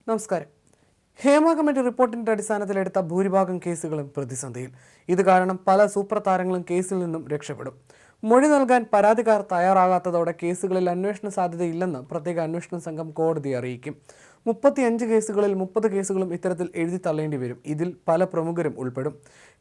നമസ്കാരം. ഹേമ കമ്മിറ്റി റിപ്പോർട്ടിന്റെ അടിസ്ഥാനത്തിലെടുത്ത ഭൂരിഭാഗം കേസുകളും പ്രതിസന്ധിയിൽ. ഇത് കാരണം പല സൂപ്പർ താരങ്ങളും കേസിൽ നിന്നും രക്ഷപ്പെടും. മൊഴി നൽകാൻ പരാതിക്കാർ തയ്യാറാകാത്തതോടെ കേസുകളിൽ അന്വേഷണ സാധ്യതയില്ലെന്ന് പ്രത്യേക അന്വേഷണ സംഘം കോടതിയെ അറിയിക്കും. 35 കേസുകളിൽ 30 കേസുകളും ഇത്തരത്തിൽ എഴുതി തള്ളേണ്ടി വരും. ഇതിൽ പല പ്രമുഖരും ഉൾപ്പെടും.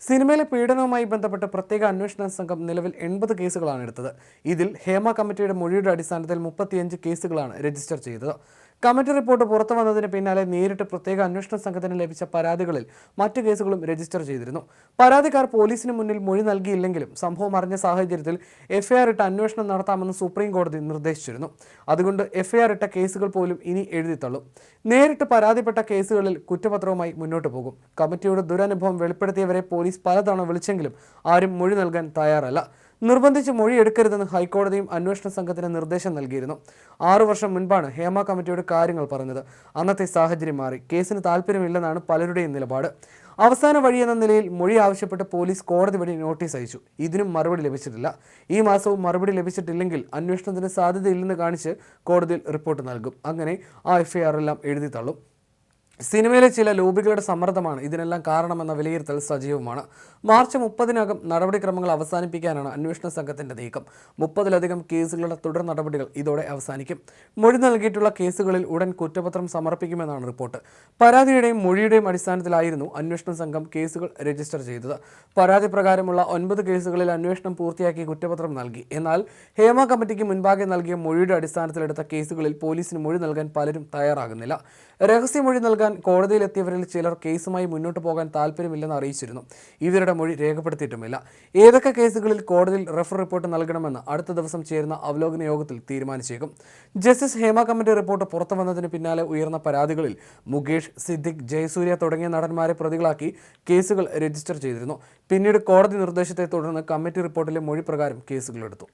സിനിമയിലെ പീഡനവുമായി ബന്ധപ്പെട്ട് പ്രത്യേക അന്വേഷണ സംഘം നിലവിൽ 80 കേസുകളാണ് എടുത്തത്. ഇതിൽ ഹേമ കമ്മിറ്റിയുടെ മൊഴിയുടെ അടിസ്ഥാനത്തിൽ 35 കേസുകളാണ് രജിസ്റ്റർ ചെയ്തത്. കമ്മിറ്റി റിപ്പോർട്ട് പുറത്തു വന്നതിന് പിന്നാലെ നേരിട്ട് പ്രത്യേക അന്വേഷണ സംഘത്തിന് ലഭിച്ച പരാതികളിൽ മറ്റു കേസുകളും രജിസ്റ്റർ ചെയ്തിരുന്നു. പരാതിക്കാർ പോലീസിന് മുന്നിൽ മൊഴി നൽകിയില്ലെങ്കിലും സംഭവം അറിഞ്ഞ സാഹചര്യത്തിൽ എഫ്ഐആർ ഇട്ട് അന്വേഷണം നടത്താമെന്ന് സുപ്രീം കോടതി നിർദ്ദേശിച്ചിരുന്നു. അതുകൊണ്ട് എഫ്ഐആർ ഇട്ട കേസുകൾ പോലും ഇനി എഴുതിത്തള്ളും. നേരിട്ട് പരാതിപ്പെട്ട കേസുകളിൽ കുറ്റപത്രവുമായി മുന്നോട്ട് പോകും. കമ്മിറ്റിയുടെ ദുരനുഭവം വെളിപ്പെടുത്തിയവരെ പോലീസ് പലതവണ വിളിച്ചെങ്കിലും ആരും മൊഴി നൽകാൻ തയ്യാറല്ല. നിർബന്ധിച്ച് മൊഴി എടുക്കരുതെന്ന് ഹൈക്കോടതിയും അന്വേഷണ സംഘത്തിന് നിർദ്ദേശം നൽകിയിരുന്നു. 6 വർഷം മുൻപാണ് ഹേമ കമ്മിറ്റിയുടെ കാര്യങ്ങൾ പറഞ്ഞത്. അന്നത്തെ സാഹചര്യം മാറി. കേസിന് താല്പര്യമില്ലെന്നാണ് പലരുടെയും നിലപാട്. അവസാന വഴിയെന്ന നിലയിൽ മൊഴി ആവശ്യപ്പെട്ട് പോലീസ് കോടതി വഴി നോട്ടീസ് അയച്ചു. ഇതിനും മറുപടി ലഭിച്ചിട്ടില്ല. ഈ മാസവും മറുപടി ലഭിച്ചിട്ടില്ലെങ്കിൽ അന്വേഷണത്തിന് സാധ്യതയില്ലെന്ന് കാണിച്ച് കോടതിയിൽ റിപ്പോർട്ട് നൽകും. അങ്ങനെ ആ എഫ്ഐആർ എല്ലാം എഴുതി തള്ളും. സിനിമയിലെ ചില ലോബികളുടെ സമ്മർദ്ദമാണ് ഇതിനെല്ലാം കാരണമെന്ന വിലയിരുത്തൽ സജീവമാണ്. മാർച്ച് 30-നകം നടപടിക്രമങ്ങൾ അവസാനിപ്പിക്കാനാണ് അന്വേഷണ സംഘത്തിന്റെ നീക്കം. 30-ലധികം കേസുകളുടെ തുടർ നടപടികൾ ഇതോടെ അവസാനിക്കും. മൊഴി നൽകിയിട്ടുള്ള കേസുകളിൽ ഉടൻ കുറ്റപത്രം സമർപ്പിക്കുമെന്നാണ് റിപ്പോർട്ട്. പരാതിയുടെയും മൊഴിയുടെയും അടിസ്ഥാനത്തിലായിരുന്നു അന്വേഷണ സംഘം കേസുകൾ രജിസ്റ്റർ ചെയ്തത്. പരാതി പ്രകാരമുള്ള 9 കേസുകളിൽ അന്വേഷണം പൂർത്തിയാക്കി കുറ്റപത്രം നൽകി. എന്നാൽ ഹേമ കമ്മിറ്റിക്ക് മുൻപാകെ നൽകിയ മൊഴിയുടെ അടിസ്ഥാനത്തിലെടുത്ത കേസുകളിൽ പോലീസിന് മൊഴി നൽകാൻ പലരും തയ്യാറാകുന്നില്ല. രഹസ്യമൊഴി നൽകാൻ കോടതിയിലെത്തിയവരിൽ ചിലർ കേസുമായി മുന്നോട്ട് പോകാൻ താല്പര്യമില്ലെന്ന് അറിയിച്ചിരുന്നു. ഇവരുടെ മൊഴി രേഖപ്പെടുത്തിയിട്ടുമില്ല. ഏതൊക്കെ കേസുകളിൽ കോടതിയിൽ റഫർ റിപ്പോർട്ട് നൽകണമെന്ന് അടുത്ത ദിവസം ചേരുന്ന അവലോകന യോഗത്തിൽ തീരുമാനിച്ചേക്കും. ജസ്റ്റിസ് ഹേമ കമ്മിറ്റി റിപ്പോർട്ട് പുറത്തു വന്നതിന് പിന്നാലെ ഉയർന്ന പരാതികളിൽ മുകേഷ്, സിദ്ദിഖ്, ജയസൂര്യ തുടങ്ങിയ നടന്മാരെ പ്രതികളാക്കി കേസുകൾ രജിസ്റ്റർ ചെയ്തിരുന്നു. പിന്നീട് കോടതി നിർദ്ദേശത്തെ തുടർന്ന് കമ്മിറ്റി റിപ്പോർട്ടിലെ മൊഴി പ്രകാരം കേസുകളെടുത്തു.